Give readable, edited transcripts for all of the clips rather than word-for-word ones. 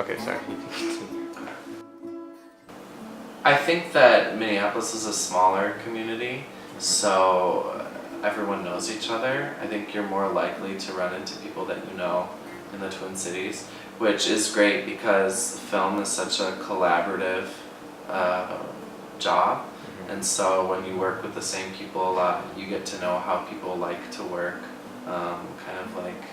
Okay, sorry. I think that Minneapolis is a smaller community, so everyone knows each other. I think you're more likely to run into people that you know in the Twin Cities, which is great because film is such a collaborative job. And so when you work with the same people a lot, you get to know how people like to work, kind of like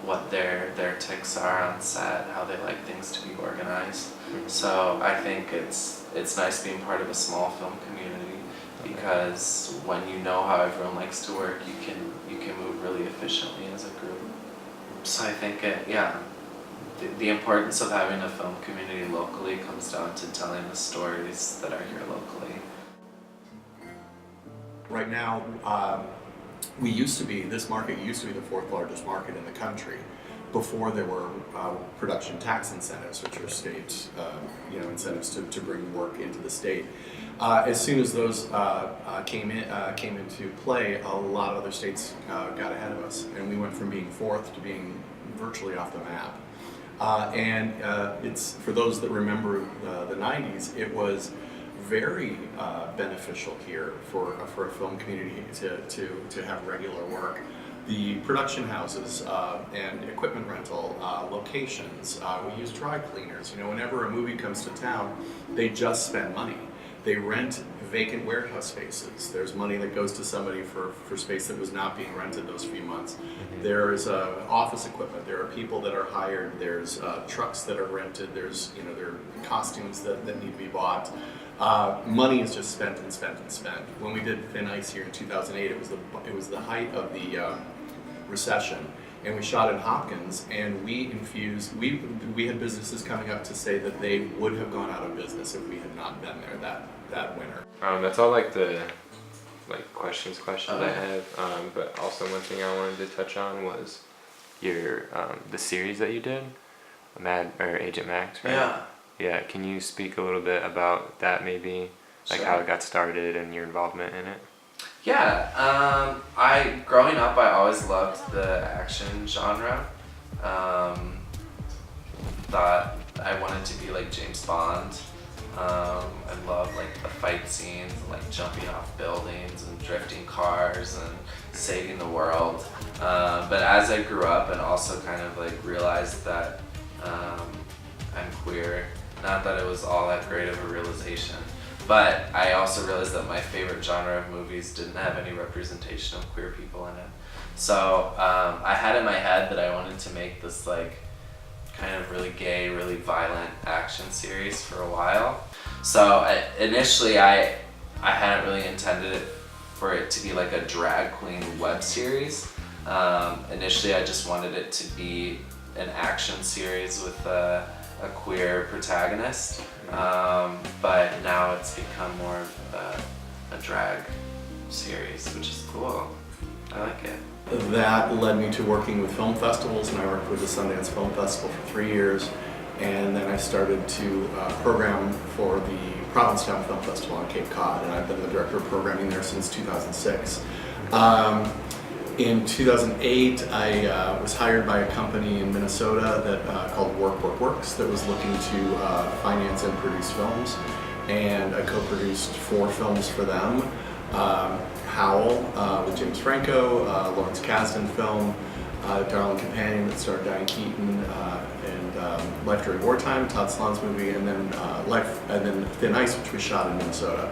what their tics are on set, how they like things to be organized. So I think it's nice being part of a small film community because when you know how everyone likes to work, you can move really efficiently as a group. So I think the importance of having a film community locally comes down to telling the stories that are here locally. Right now, this market used to be the fourth largest market in the country before there were production tax incentives, which are state incentives to bring work into the state. As soon as those came into play, a lot of other states got ahead of us, and we went from being fourth to being virtually off the map. And it's, for those that remember the 90s, it was very beneficial here for a film community to have regular work. The production houses and equipment rental locations, we use dry cleaners. Whenever a movie comes to town, they just spend money. They rent vacant warehouse spaces. There's money that goes to somebody for space that was not being rented those few months. There's office equipment. There are people that are hired. There's trucks that are rented. There's there are costumes that need to be bought. Money is just spent and spent and spent. When we did Thin Ice here in 2008, it was the height of the recession, and we shot in Hopkins, and we had businesses coming up to say that they would have gone out of business if we had not been there that winter. That's all the questions I have. But also one thing I wanted to touch on was your the series that you did, Agent Max, right? Yeah. Yeah. Can you speak a little bit about that, maybe, Sure. how it got started and your involvement in it? Yeah, growing up, I always loved the action genre. Thought I wanted to be like James Bond. I love the fight scenes, jumping off buildings and drifting cars and saving the world. But as I grew up and also kind of realized that I'm queer, not that it was all that great of a realization, but I also realized that my favorite genre of movies didn't have any representation of queer people in it. So I had in my head that I wanted to make this kind of really gay, really violent action series for a while. So initially I hadn't really intended for it to be a drag queen web series. Initially I just wanted it to be an action series with a queer protagonist. But now it's become more of a drag series, which is cool. I like it. That led me to working with film festivals, and I worked with the Sundance Film Festival for 3 years, and then I started to program for the Provincetown Film Festival on Cape Cod, and I've been the director of programming there since 2006. In 2008, I was hired by a company in Minnesota that called Works that was looking to finance and produce films, and I co-produced 4 films for them. Howl with James Franco, Lawrence Kasdan film, Darling Companion that starred Diane Keaton, and Life During Wartime, Todd Slon's movie, and then Thin Ice, which we shot in Minnesota.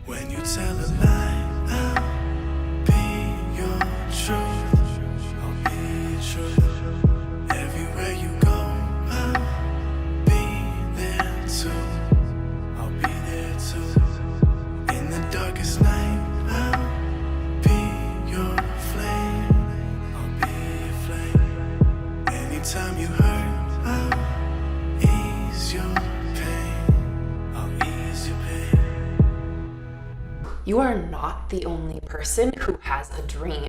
When you tell a lie, I'll be your time you hurt, I'll ease your pain. I'll ease your pain. You are not the only person who has a dream.